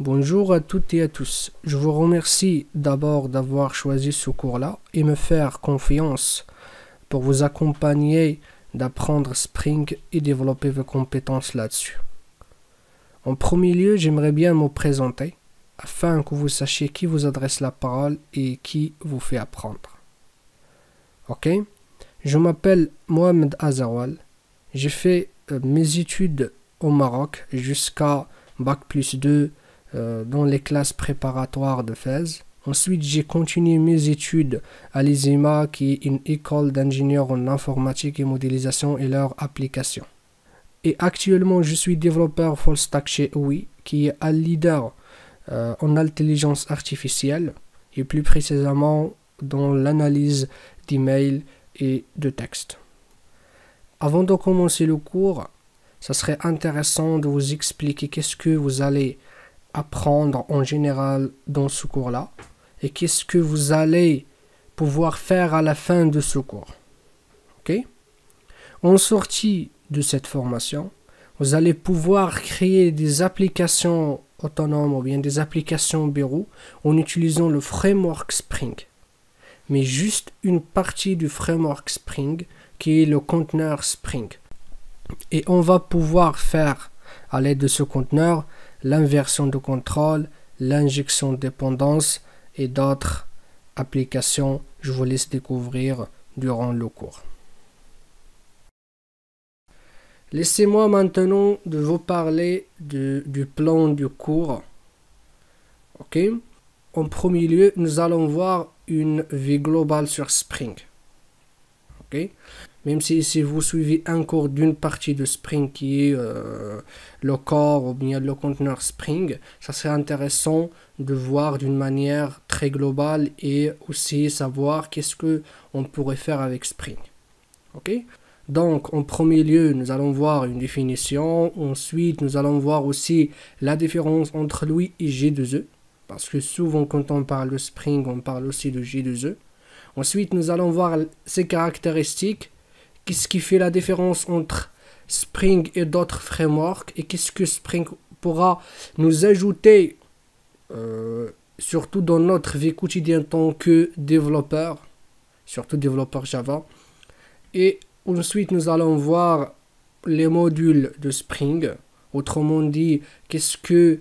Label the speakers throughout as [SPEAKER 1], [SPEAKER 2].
[SPEAKER 1] Bonjour à toutes et à tous. Je vous remercie d'abord d'avoir choisi ce cours-là et me faire confiance pour vous accompagner d'apprendre Spring et développer vos compétences là-dessus. En premier lieu, j'aimerais bien me présenter afin que vous sachiez qui vous adresse la parole et qui vous fait apprendre. Ok? Je m'appelle Mohamed Azawal. J'ai fait mes études au Maroc jusqu'à Bac+2 dans les classes préparatoires de Fès. Ensuite, j'ai continué mes études à l'ISEMA, qui est une école d'ingénieurs en informatique et modélisation et leur application. Et actuellement, je suis développeur full stack chez OUI, qui est un leader en intelligence artificielle et plus précisément dans l'analyse d'emails et de textes. Avant de commencer le cours, ça serait intéressant de vous expliquer qu'est-ce que vous allez apprendre en général dans ce cours-là et qu'est-ce que vous allez pouvoir faire à la fin de ce cours. Ok? En sortie de cette formation, vous allez pouvoir créer des applications autonomes ou bien des applications bureau en utilisant le framework Spring. Mais juste une partie du framework Spring qui est le conteneur Spring. Et on va pouvoir faire à l'aide de ce conteneur l'inversion de contrôle, l'injection de dépendance et d'autres applications. Je vous laisse découvrir durant le cours. Laissez-moi maintenant de vous parler du plan du cours. Ok? En premier lieu, nous allons voir une vue globale sur Spring. Ok? Même si vous suivez un cours d'une partie de Spring qui est le corps ou bien le conteneur Spring, ça serait intéressant de voir d'une manière très globale et aussi savoir qu'est-ce qu'on pourrait faire avec Spring. Ok? Donc, en premier lieu, nous allons voir une définition. Ensuite, nous allons voir aussi la différence entre lui et J2E. Parce que souvent, quand on parle de Spring, on parle aussi de J2E. Ensuite, nous allons voir ses caractéristiques. Qu'est-ce qui fait la différence entre Spring et d'autres frameworks et qu'est-ce que Spring pourra nous ajouter, surtout dans notre vie quotidienne en tant que développeur, surtout développeur Java. Et ensuite, nous allons voir les modules de Spring. Autrement dit, qu'est-ce que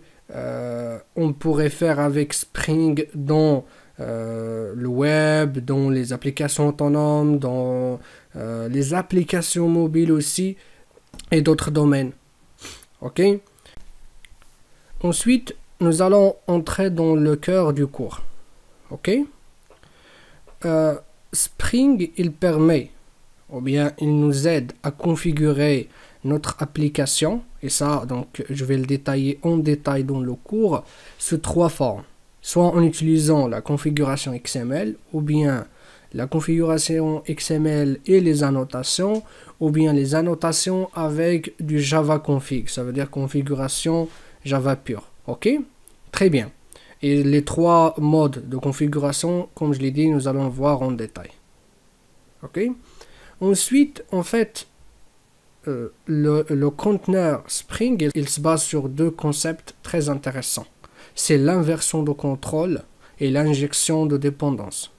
[SPEAKER 1] on pourrait faire avec Spring dans le web, dans les applications autonomes, dans les applications mobiles aussi et d'autres domaines. Ok? Ensuite, nous allons entrer dans le cœur du cours. Ok? Spring, il permet, ou bien il nous aide à configurer notre application, et ça, donc, je vais le détailler en détail dans le cours, sous trois formes. Soit en utilisant la configuration XML, ou bien la configuration XML et les annotations, ou bien les annotations avec du Java config, ça veut dire configuration Java pure. Ok? Très bien. Et les trois modes de configuration, comme je l'ai dit, nous allons voir en détail. Ok? Ensuite, en fait, le conteneur Spring, il se base sur deux concepts très intéressants. C'est l'inversion de contrôle et l'injection de dépendance.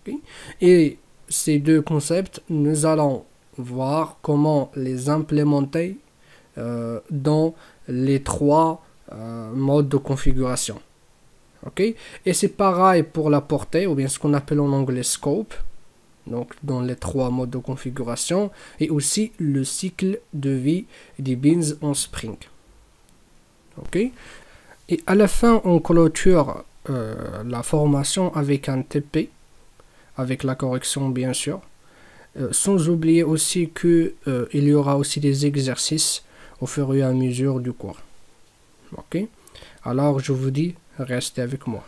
[SPEAKER 1] Okay? Et ces deux concepts, nous allons voir comment les implémenter dans les trois modes de configuration. Okay? Et c'est pareil pour la portée, ou bien ce qu'on appelle en anglais scope, donc dans les trois modes de configuration, et aussi le cycle de vie des beans en Spring. Ok? Et à la fin, on clôture la formation avec un TP, avec la correction bien sûr, sans oublier aussi qu'il y aura aussi des exercices au fur et à mesure du cours. Ok? Alors je vous dis, restez avec moi.